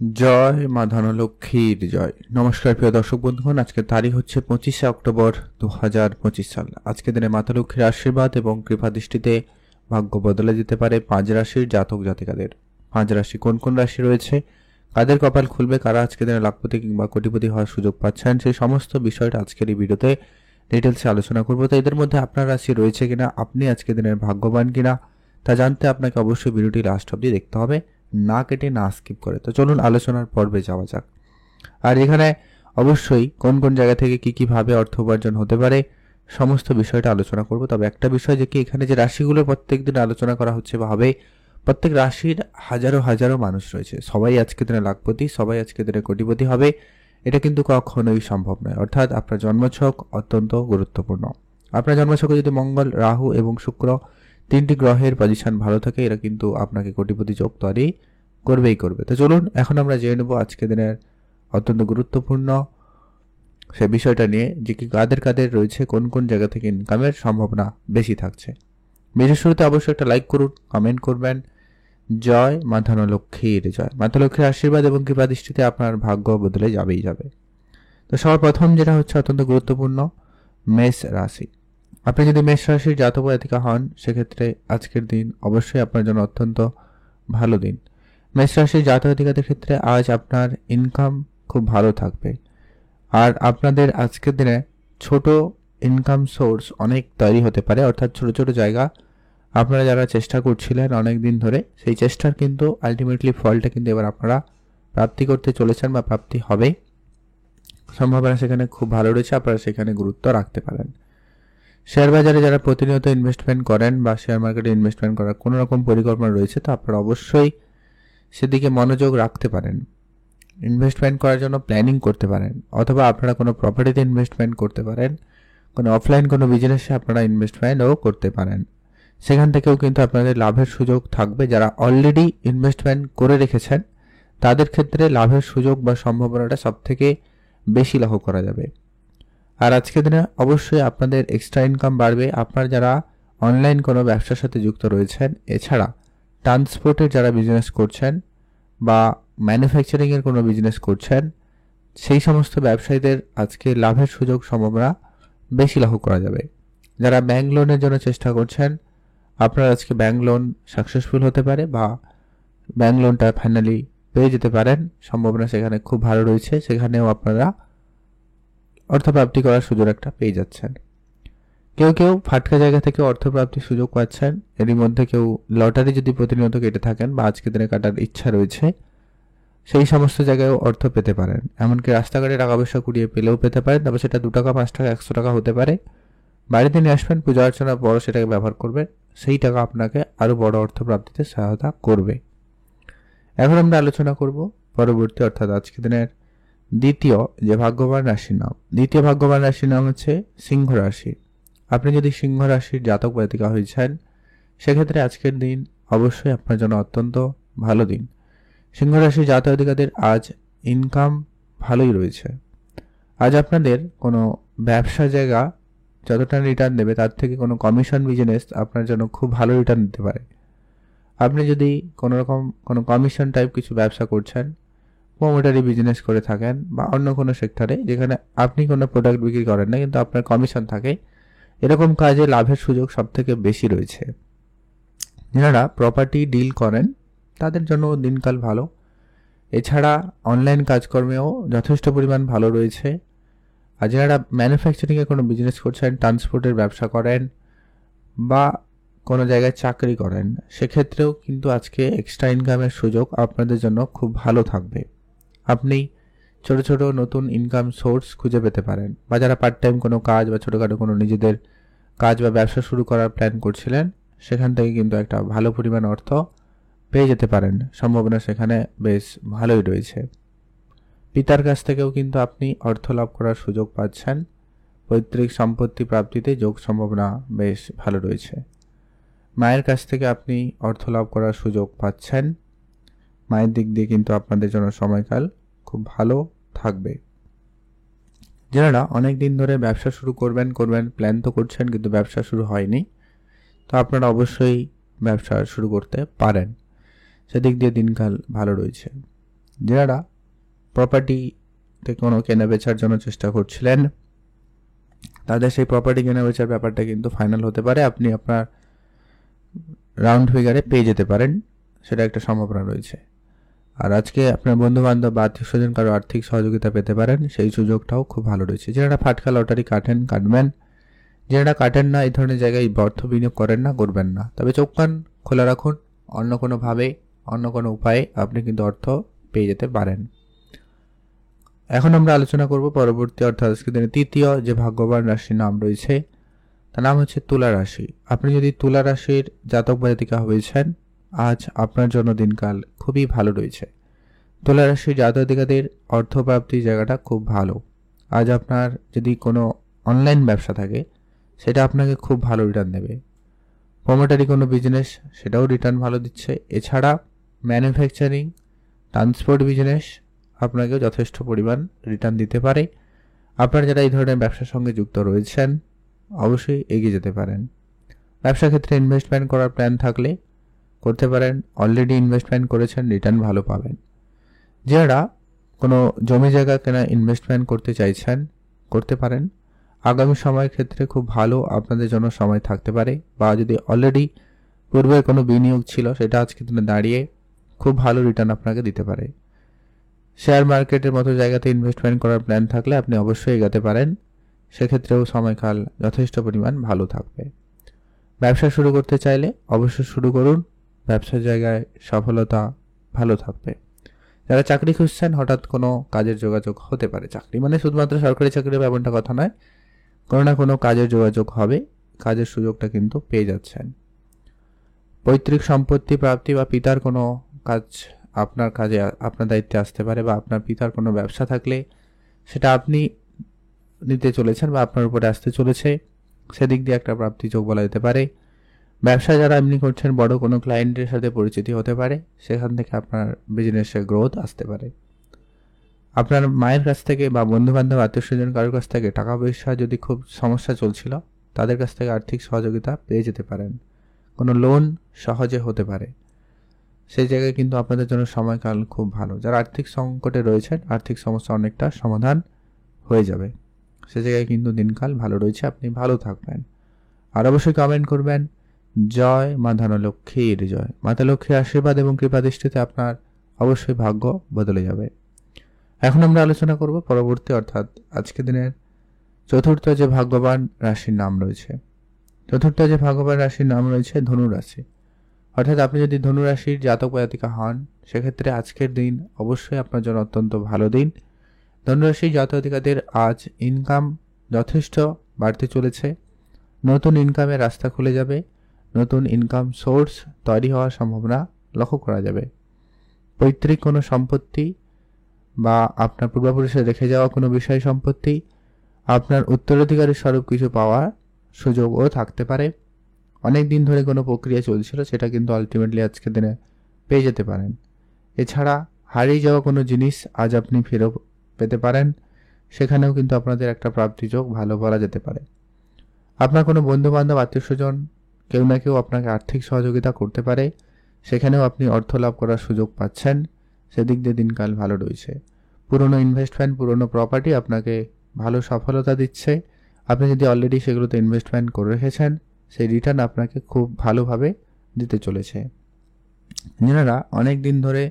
জয় মা ধনলক্ষ্মীর জয়। নমস্কার প্রিয় দর্শক বন্ধুগণ, আজকের তারিখ হচ্ছে 25শে অক্টোবর 2025 সাল। আজকের দিনে মাতা লক্ষ্মীর আশীর্বাদ এবং কৃপা দৃষ্টিতে ভাগ্য বদলে যেতে পারে 5 রাশির জাতক জাতিকাদের। 5 রাশি কোন কোন রাশি রয়েছে, কাদের কপাল খুলবে, কারা আজকের দিনে লাখপতি কিংবা কোটিপতি হওয়ার সুযোগ পাচ্ছেন, সেই সমস্ত বিষয়টা আজকের এই ভিডিওতে ডিটেলসে আলোচনা করবো। তো এদের মধ্যে আপনার রাশি রয়েছে কিনা, আপনি আজকের দিনের ভাগ্যবান কিনা, তা জানতে আপনাকে অবশ্যই ভিডিওটি লাস্ট অবধি দেখতে হবে, না কেটে না স্কিপ করে। তো চলুন আলোচনার পর্বে যাওয়া যাক। আর এখানে অবশ্যই কোন কোন জায়গা থেকে কি ভাবে অর্থ উপার্জন হতে পারে সমস্ত বিষয়টা আলোচনা করব। তবে একটা বিষয় যে কি, এখানে যে রাশিগুলো প্রত্যেকদিন আলোচনা করা হচ্ছে বা হবে, প্রত্যেক রাশির হাজারো হাজারো মানুষ রয়েছে, সবাই আজকে দিনে লাখপতি, সবাই আজকে দিনে কোটিপতি হবে, এটা কিন্তু কখনোই সম্ভব নয়। অর্থাৎ আপনার জন্মছক অত্যন্ত গুরুত্বপূর্ণ। আপনার জন্মছকে যদি মঙ্গল, রাহু এবং শুক্র তিনটি গ্রহের পজিশন ভালো থাকে, এরা কিন্তু আপনাকে কোটিপতি যোগ তৈরি করবেই করবে। তো চলুন এখন আমরা জেনে নেব আজকে দিনের অত্যন্ত গুরুত্বপূর্ণ সে বিষয়টা নিয়ে, যে কি কাদের কাদের রয়েছে, কোন কোন জায়গা থেকে ইনকামের সম্ভাবনা বেশি থাকছে। ভিডিও শুরুতে অবশ্যই একটা লাইক করুন, কমেন্ট করবেন। জয় মা ধনলক্ষ্মীর জয়। মাতা লক্ষ্মীর আশীর্বাদ এবং কৃপা দৃষ্টিতে আপনার ভাগ্য বদলে যাবেই যাবে। তো সবার প্রথম যেটা হচ্ছে অত্যন্ত গুরুত্বপূর্ণ, মেষ রাশি। আপনি যদি মেষ রাশির জাতক জাতিকা হন, সেক্ষেত্রে আজকের দিন অবশ্যই আপনার জন্য অত্যন্ত ভালো দিন। মেষ রাশির জাতক জাতিকাদের ক্ষেত্রে আজ আপনার ইনকাম খুব ভালো থাকবে। আর আপনাদের আজকের দিনে ছোট ইনকাম সোর্স অনেক তৈরি হতে পারে, অর্থাৎ ছোট ছোট জায়গা আপনারা যারা চেষ্টা করছিলেন অনেক দিন ধরে, সেই চেষ্টার কিন্তু আলটিমেটলি ফলটা কিন্তু এবার আপনারা প্রাপ্তি করতে চলেছেন বা প্রাপ্তি হবে, সম্ভাবনা সেখানে খুব ভালো রয়েছে, আপনারা সেখানে গুরুত্ব রাখতে পারেন। শেয়ার বাজারে যারা প্রতিনিয়ত ইনভেস্টমেন্ট করেন বা শেয়ার মার্কেটে ইনভেস্টমেন্ট করার কোনো রকম পরিকল্পনা রয়েছে, তো আপনারা অবশ্যই সেদিকে মনোযোগ রাখতে পারেন। ইনভেস্টমেন্ট করার জন্য প্ল্যানিং করতে পারেন, অথবা আপনারা কোনো প্রপার্টিতে ইনভেস্টমেন্ট করতে পারেন, কোনো অফলাইন কোনো বিজনেসে আপনারা ইনভেস্টমেন্টও করতে পারেন। সেখান থেকেও কিন্তু আপনাদের লাভের সুযোগ থাকবে। যারা অলরেডি ইনভেস্টমেন্ট করে রেখেছেন তাদের ক্ষেত্রে লাভের সুযোগ বা সম্ভাবনাটা সবথেকে বেশি লাভ করা যাবে। আর আজকের দিনে অবশ্যই আপনাদের এক্সট্রা ইনকাম বাড়বে। আপনার যারা অনলাইন কোনো ব্যবসার সাথে যুক্ত রয়েছেন, এছাড়া ট্রান্সপোর্টের যারা বিজনেস করছেন বা ম্যানুফ্যাকচারিংয়ের কোনো বিজনেস করছেন, সেই সমস্ত ব্যবসায়ীদের আজকে লাভের সুযোগ সম্ভাবনা বেশি লাভ করা যাবে। যারা ব্যাংক লোনের জন্য চেষ্টা করছেন, আপনার আজকে ব্যাংক লোন সাকসেসফুল হতে পারে বা ব্যাংক লোনটা ফাইনালি পেয়ে যেতে পারেন, সম্ভাবনা সেখানে খুব ভালো রয়েছে, সেখানেও আপনারা অর্থপ্রাপ্তি করার সুযোগ একটা পেয়ে যাচ্ছেন। কেউ কেউ ফাটকা জায়গা থেকে অর্থপ্রাপ্তির সুযোগ পাচ্ছেন। এরই মধ্যে কেউ লটারি যদি প্রতিনিয়ত কেটে থাকেন বা আজকের দিনে কাটার ইচ্ছা রয়েছে, সেই সমস্ত জায়গায়ও অর্থ পেতে পারেন। এমনকি রাস্তাঘাটে টাকা পয়সা কুড়িয়ে পেলেও পেতে পারেন, তবে সেটা 2 টাকা, 5 টাকা, 100 টাকা হতে পারে। বাড়িতে নিয়ে আসবেন, পূজা অর্চনার পর সেটাকে ব্যবহার করবেন, সেই টাকা আপনাকে আরও বড় অর্থপ্রাপ্তিতে সহায়তা করবে। এখন আমরা আলোচনা করব পরবর্তী, অর্থাৎ আজকের দিনের দ্বিতীয় যে ভাগ্যবান রাশির নাম। দ্বিতীয় ভাগ্যবান রাশির নাম হচ্ছে সিংহ রাশি। আপনি যদি সিংহ রাশির জাতক জাতিকা হয়েছেন, সেক্ষেত্রে আজকের দিন অবশ্যই আপনার জন্য অত্যন্ত ভালো দিন। সিংহ রাশির জাতক জাতিকাদের আজ ইনকাম ভালোই রয়েছে। আজ আপনাদের কোনো ব্যবসা জায়গা যতটা রিটার্ন দেবে, তার থেকে কোনো কমিশন বিজনেস আপনার জন্য খুব ভালো রিটার্ন দিতে পারে। আপনি যদি কোনো রকম কোনো কমিশন টাইপ কিছু ব্যবসা করছেন, প্রোমোটারি বিজনেস করে থাকেন বা অন্য কোনো সেক্টরে যেখানে আপনি কোনো প্রোডাক্ট বিক্রি করেন না কিন্তু আপনার কমিশন থাকে, এরকম কাজে লাভের সুযোগ সবথেকে বেশি রয়েছে। যারা প্রপার্টি ডিল করেন তাদের জন্য দিনকাল ভালো। এছাড়া অনলাইন কাজকর্মেও যথেষ্ট পরিমাণ ভালো রয়েছে। আর যারা ম্যানুফ্যাকচারিংয়ে কোনো বিজনেস করছেন, ট্রান্সপোর্টের ব্যবসা করেন বা কোনো জায়গায় চাকরি করেন, সেক্ষেত্রেও কিন্তু আজকে এক্সট্রা ইনকামের সুযোগ আপনাদের জন্য খুব ভালো থাকবে। আপনি ছোট ছোট নতুন ইনকাম সোর্স খুঁজে পেতে পারেন, বা যারা পার্ট টাইম কোনো কাজ বা ছোটোখাটো কোনো নিজেদের কাজ বা ব্যবসা শুরু করার প্ল্যান করছিলেন, সেখান থেকে কিন্তু একটা ভালো পরিমাণ অর্থ পেয়ে যেতে পারেন, সম্ভাবনা সেখানে বেশ ভালোই রয়েছে। পিতার কাছ থেকেও কিন্তু আপনি অর্থ লাভ করার সুযোগ পাচ্ছেন। পৈতৃক সম্পত্তি প্রাপ্তিতে যোগ সম্ভাবনা বেশ ভালো রয়েছে। মায়ের কাছ থেকে আপনি অর্থ লাভ করার সুযোগ পাচ্ছেন। মায়ের দিক দিয়ে কিন্তু আপনাদের জন্য সময়কাল খুব ভালো থাকবে। যারা অনেক দিন ধরে ব্যবসা শুরু করবেন প্ল্যান তো করছেন কিন্তু ব্যবসা শুরু হয়নি, তো আপনারা অবশ্যই ব্যবসা শুরু করতে পারেন, সেদিক দিয়ে দিনকাল ভালো রয়েছে। যারা প্রপার্টিতে কোনো কেনা বেচার জন্য চেষ্টা করছিলেন, তাদের সেই প্রপার্টি কেনা বেচার ব্যাপারটা কিন্তু ফাইনাল হতে পারে। আপনি আপনার রাউন্ড ফিগারে পেয়ে যেতে পারেন, সেটা একটা সম্ভাবনা রয়েছে। আর আজকে আপনার বন্ধুবান্ধব বা আত্মীয় স্বজন কারো আর্থিক সহযোগিতা পেতে পারেন, সেই সুযোগটাও খুব ভালো রয়েছে। যারা ফাটকা লটারি কাটবেন, যারা কাটেন না, এই ধরনের জায়গায় অর্থ বিনিয়োগ করেন না, করবেন না। তবে চোখ কান খোলা রাখুন, অন্য কোনোভাবে অন্য কোনো উপায়ে আপনি কিন্তু অর্থ পেয়ে যেতে পারেন। এখন আমরা আলোচনা করব পরবর্তী অর্থাৎ আজকে দিনে তৃতীয় যে ভাগ্যবান রাশির নাম রয়েছে, তার নাম হচ্ছে তুলা রাশি। আপনি যদি তুলা রাশির জাতক বা জাতিকা হয়েছেন, আজ আপনার জন্য দিনকাল খুবই ভালো রয়েছে। তুলা রাশির জাতক জাতিকাদের অর্থপ্রাপ্তির জায়গাটা খুব ভালো। আজ আপনার যদি কোনো অনলাইন ব্যবসা থাকে, সেটা আপনাকে খুব ভালো রিটার্ন দেবে। প্রমোটারি কোনো বিজনেস, সেটাও রিটার্ন ভালো দিচ্ছে। এছাড়া ম্যানুফ্যাকচারিং, ট্রান্সপোর্ট বিজনেস আপনাকেও যথেষ্ট পরিমাণ রিটার্ন দিতে পারে। আপনারা যারা এই ধরনের ব্যবসার সঙ্গে যুক্ত রয়েছেন, অবশ্যই এগিয়ে যেতে পারেন। ব্যবসা ক্ষেত্রে ইনভেস্টমেন্ট করার প্ল্যান থাকলে করতে পারেন। অলরেডি ইনভেস্টমেন্ট করেছেন, রিটার্ন ভালো পাবেন। যারা কোনো জমি জায়গা কেনা ইনভেস্টমেন্ট করতে চাইছেন, করতে পারেন। আগামী সময়ের ক্ষেত্রে খুব ভালো আপনাদের জন্য সময় থাকতে পারে, বা যদি অলরেডি পূর্বে কোনো বিনিয়োগ ছিল, সেটা আজকে দিনে দাঁড়িয়ে খুব ভালো রিটার্ন আপনাকে দিতে পারে। শেয়ার মার্কেটের মতো জায়গাতে ইনভেস্টমেন্ট করার প্ল্যান থাকলে আপনি অবশ্যই এগাতে পারেন, সেক্ষেত্রেও সময়কাল যথেষ্ট পরিমাণ ভালো থাকবে। ব্যবসা শুরু করতে চাইলে অবশ্যই শুরু করুন, ব্যবসার জায়গায় সফলতা ভালো থাকবে। যারা চাকরি খুঁজছেন, হঠাৎ কোনো কাজের যোগাযোগ হতে পারে। চাকরি মানে শুধুমাত্র সরকারি চাকরি বা এমনটা কথা নয়, কোনো না কোনো কাজের যোগাযোগ হবে, কাজের সুযোগটা কিন্তু পেয়ে যাচ্ছেন। পৈতৃক সম্পত্তি প্রাপ্তি বা পিতার কোনো কাজ আপনার কাজে আপনার দায়িত্বে আসতে পারে, বা আপনার পিতার কোনো ব্যবসা থাকলে সেটা আপনি নিতে চলেছেন বা আপনার উপরে আসতে চলেছে, সেদিক দিয়ে একটা প্রাপ্তি যোগ বলা যেতে পারে। ব্যবসা যারা এমনি করছেন, বড় কোনো ক্লায়েন্টের সাথে পরিচিতি হতে পারে, সেখান থেকে আপনার বিজনেসের গ্রোথ আসতে পারে। আপনার মায়ের কাছ থেকে বা বন্ধুবান্ধব আত্মীয় স্বজন কারোর কাছ থেকে টাকা পয়সা যদি খুব সমস্যা চলছিল, তাদের কাছ থেকে আর্থিক সহযোগিতা পেয়ে যেতে পারেন। কোনো লোন সহজে হতে পারে, সেই জায়গায় কিন্তু আপনাদের জন্য সময়কাল খুব ভালো। যারা আর্থিক সংকটে রয়েছেন, আর্থিক সমস্যা অনেকটা সমাধান হয়ে যাবে, সে জায়গায় কিন্তু দিনকাল ভালো রয়েছে, আপনি ভালো থাকবেন। আর অবশ্যই কমেন্ট করবেন, জয় মা ধনলক্ষ্মীর জয়। মাতা লক্ষ্মীর আশীর্বাদ এবং কৃপা দৃষ্টিতে আপনার অবশ্যই ভাগ্য বদলে যাবে। এখন আমরা আলোচনা করব পরবর্তী অর্থাৎ আজকে দিনের চতুর্থ যে ভাগ্যবান রাশির নাম রয়েছে। চতুর্থ যে ভাগ্যবান রাশির নাম রয়েছে ধনু রাশি। অর্থাৎ আপনি যদি ধনু রাশির জাতক বা জাতিকা হন, সেক্ষেত্রে আজকের দিন অবশ্যই আপনার জন্য অত্যন্ত ভালো দিন। ধনুরাশির জাতক জাতিকাদের আজ ইনকাম যথেষ্ট বাড়তে চলেছে। নতুন ইনকামের রাস্তা খুলে যাবে, নতুন ইনকাম সোর্স তৈরি হওয়ার সম্ভাবনা লক্ষ্য করা যাবে। পৈতৃক কোনো সম্পত্তি বা আপনার পূর্বপুরুষে রেখে যাওয়া কোনো বিষয় সম্পত্তি, আপনার উত্তরাধিকারী স্বরূপ কিছু পাওয়ার সুযোগও থাকতে পারে। অনেক দিন ধরে কোনো প্রক্রিয়া চলছিল, সেটা কিন্তু আলটিমেটলি আজকের দিনে পেয়ে যেতে পারেন। এছাড়া হারিয়ে যাওয়া কোনো জিনিস আজ আপনি ফেরত পেতে পারেন, সেখানেও কিন্তু আপনাদের একটা প্রাপ্তিযোগ ভালো বলা যেতে পারে। আপনার কোনো বন্ধুবান্ধব আত্মীয় স্বজন কেউ না কেউ আপনাকে আর্থিক সহযোগিতা করতে পারে, সেখানেও আপনি অর্থ লাভ করার সুযোগ পাচ্ছেন, সেদিক দিয়ে দিনকাল ভালো রয়েছে। পুরনো ইনভেস্টমেন্ট, পুরনো প্রপার্টি আপনাকে ভালো সফলতা দিচ্ছে। আপনি যদি অলরেডি সেগুলোতে ইনভেস্টমেন্ট করে রেখেছেন, সেই রিটার্ন আপনাকে খুব ভালোভাবে দিতে চলেছে। যারা অনেক দিন ধরে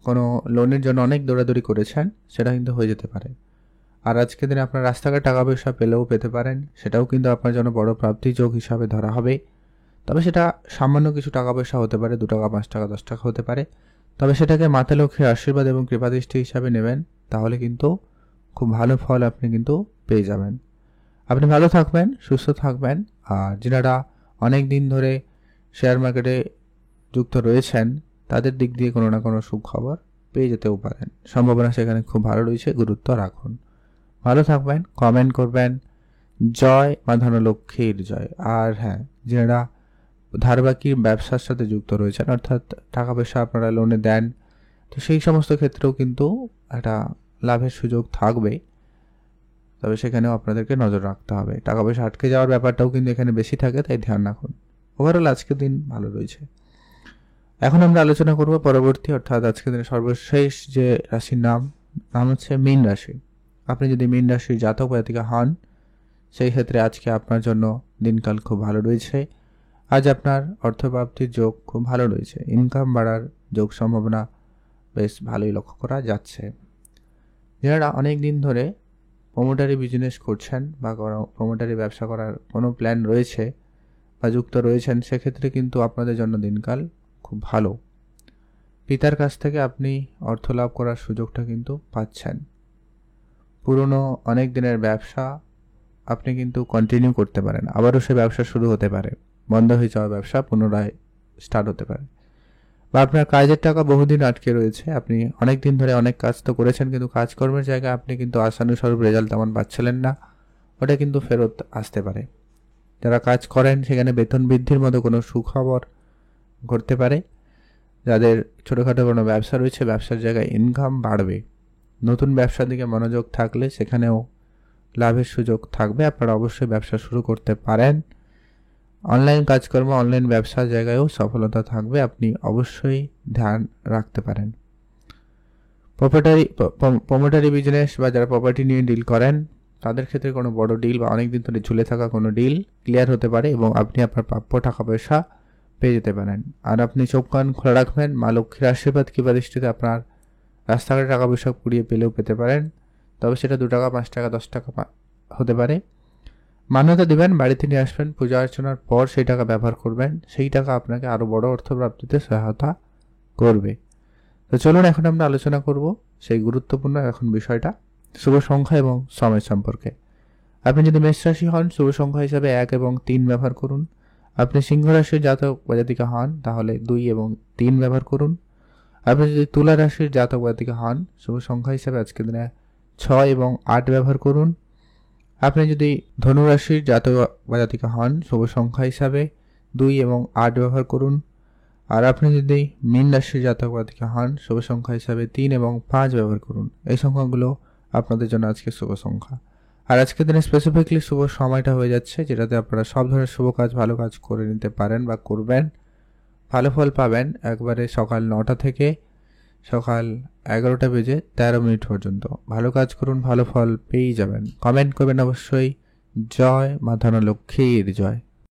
কোনো লোনের জন্য অনেক দৌড়াদৌড়ি করেছেন, সেটা কিন্তু হয়ে যেতে পারে। আর আজকের দিনে আপনার রাস্তাঘাট টাকা পয়সা পেলেও পেতে পারেন, সেটাও কিন্তু আপনার জন্য বড় প্রাপ্তি যোগ হিসাবে ধরা হবে। তবে সেটা সামান্য কিছু টাকা পয়সা হতে পারে, 2 টাকা 5 টাকা 10 টাকা হতে পারে। তবে সেটাকে মাতা লক্ষ্মীর আশীর্বাদ এবং কৃপাদৃষ্টি হিসাবে নেবেন, তাহলে কিন্তু খুব ভালো ফল আপনি কিন্তু পেয়ে যাবেন। আপনি ভালো থাকবেন, সুস্থ থাকবেন। আর যারা অনেক দিন ধরে শেয়ার মার্কেটে যুক্ত রয়েছেন, তাদের দিক দিয়ে কোনো না কোনো সুখবর পেয়ে যেতেও পারেন, সম্ভাবনা সেখানে খুব ভালো রয়েছে, গুরুত্ব রাখুন। ভালো থাকবেন, কমেন্ট করবেন, জয় মা ধনলক্ষ্মীর জয়। আর হ্যাঁ, যারা ধারবাকির ব্যবসার সাথে যুক্ত রয়েছেন, অর্থাৎ টাকা পয়সা আপনারা লোনে দেন, তো সেই সমস্ত ক্ষেত্রেও কিন্তু একটা লাভের সুযোগ থাকবে। তবে সেখানেও আপনাদেরকে নজর রাখতে হবে, টাকা পয়সা আটকে যাওয়ার ব্যাপারটাও কিন্তু এখানে বেশি থাকে, তাই ধ্যান রাখুন। ওভারঅল আজকের দিন ভালো রয়েছে। এখন আমরা আলোচনা করব পরবর্তী অর্থাৎ আজকের দিনের সর্বশেষ যে রাশির নাম হচ্ছে মীন রাশি। আপনি যদি মীন রাশির জাতক বা জাতিকা হন, সেই ক্ষেত্রে আজকে আপনার জন্য দিনকাল খুব ভালো রয়েছে। আজ আপনার অর্থপ্রাপ্তির যোগ খুব ভালো রয়েছে। ইনকাম বাড়ার যোগ সম্ভাবনা বেশ ভালোই লক্ষ্য করা যাচ্ছে। যারা অনেক দিন ধরে প্রমোটারি বিজনেস করছেন বা প্রমোটারি ব্যবসা করার কোনো প্ল্যান রয়েছে বা যুক্ত রয়েছেন, সেক্ষেত্রে কিন্তু আপনাদের জন্য দিনকাল খুব ভালো। পিতার কাছ থেকে আপনি অর্থ লাভ করার সুযোগটা কিন্তু পাচ্ছেন। পুরনো অনেক দিনের ব্যবসা আপনি কিন্তু কন্টিনিউ করতে পারেন, আবারও সে ব্যবসা শুরু হতে পারে। বন্ধ হয়ে যাওয়া ব্যবসা পুনরায় স্টার্ট হতে পারে। বা আপনার কাজের টাকা বহুদিন আটকে রয়েছে, আপনি অনেক দিন ধরে অনেক কাজ তো করেছেন, কিন্তু কাজকর্মের জায়গায় আপনি কিন্তু আশানুস্বরূপ রেজাল্ট তেমন পাচ্ছিলেন না, ওটা কিন্তু ফেরত আসতে পারে। যারা কাজ করেন সেখানে বেতন বৃদ্ধির মতো কোনো সুখবর ঘটতে পারে। যাদের ছোটোখাটো কোনো ব্যবসা রয়েছে, ব্যবসার জায়গায় ইনকাম বাড়বে। নতুন ব্যবসার দিকে মনোযোগ থাকলে সেখানেও লাভের সুযোগ থাকবে। আপনারা অবশ্যই ব্যবসা শুরু করতে পারেন। অনলাইন কাজকর্ম, অনলাইন ব্যবসার জায়গায়ও সফলতা থাকবে, আপনি অবশ্যই ধ্যান রাখতে পারেন। প্রমোটারি বিজনেস বা যারা প্রপার্টি নিয়ে ডিল করেন, তাদের ক্ষেত্রে কোনো বড় ডিল বা অনেক দিন ধরে ঝুলে থাকা কোনো ডিল ক্লিয়ার হতে পারে এবং আপনি আপনার প্রাপ্য টাকা পয়সা পেয়ে যেতে পারেন। আর আপনি চোখ কান খোলা রাখবেন, মা লক্ষ্মীর আশীর্বাদ কিংবা দৃষ্টিতে আপনার রাস্তাঘাটে টাকা পয়সা কুড়িয়ে পেলেও পেতে পারেন, তবে সেটা 2 টাকা, 5 টাকা, 10 টাকা হতে পারে। মান্যতা দিবেন, বাড়িতে নিয়ে আসবেন, পূজা অর্চনার পর সেই টাকা ব্যবহার করবেন, সেই টাকা আপনাকে আরও বড় অর্থপ্রাপ্তিতে সহায়তা করবে। তো চলুন এখন আমরা আলোচনা করব সেই গুরুত্বপূর্ণ এখন বিষয়টা, শুভ সংখ্যা এবং সময় সম্পর্কে। আপনি যদি মেষ রাশি হন, শুভ সংখ্যা হিসাবে 1 এবং 3 ব্যবহার করুন। আপনি সিংহ রাশির জাতক বা জাতিকা হন, তাহলে 2 এবং 3 ব্যবহার করুন। আপনি যদি তুলা রাশির জাতক বা জাতিকা হন, শুভ সংখ্যা হিসাবে আজকের দিনে 6 এবং 8 ব্যবহার করুন। আপনি যদি ধনু রাশির জাতক বা জাতিকা হন, শুভ সংখ্যা হিসাবে 2 এবং 8 ব্যবহার করুন। আর আপনি যদি মীন রাশির জাতক বা জাতিকা হন, শুভ সংখ্যা হিসাবে 3 এবং 5 ব্যবহার করুন। এই সংখ্যাগুলো আপনাদের জন্য আজকে শুভ সংখ্যা। আর আজকের দিনে স্পেসিফিকলি শুভ সময়টা হয়ে যাচ্ছে, যেটাতে আপনারা সব ধরনের শুভ কাজ, ভালো কাজ করে নিতে পারেন বা করবেন। ভালো ফল পাবেন একবারে সকাল 9টা থেকে সকাল 11টা বেজে 13 মিনিট পর্যন্ত। ভালো কাজ করুন, ভালো ফল পেয়েই যাবেন। কমেন্ট করবেন অবশ্যই। জয় মা ধনলক্ষ্মীর জয়।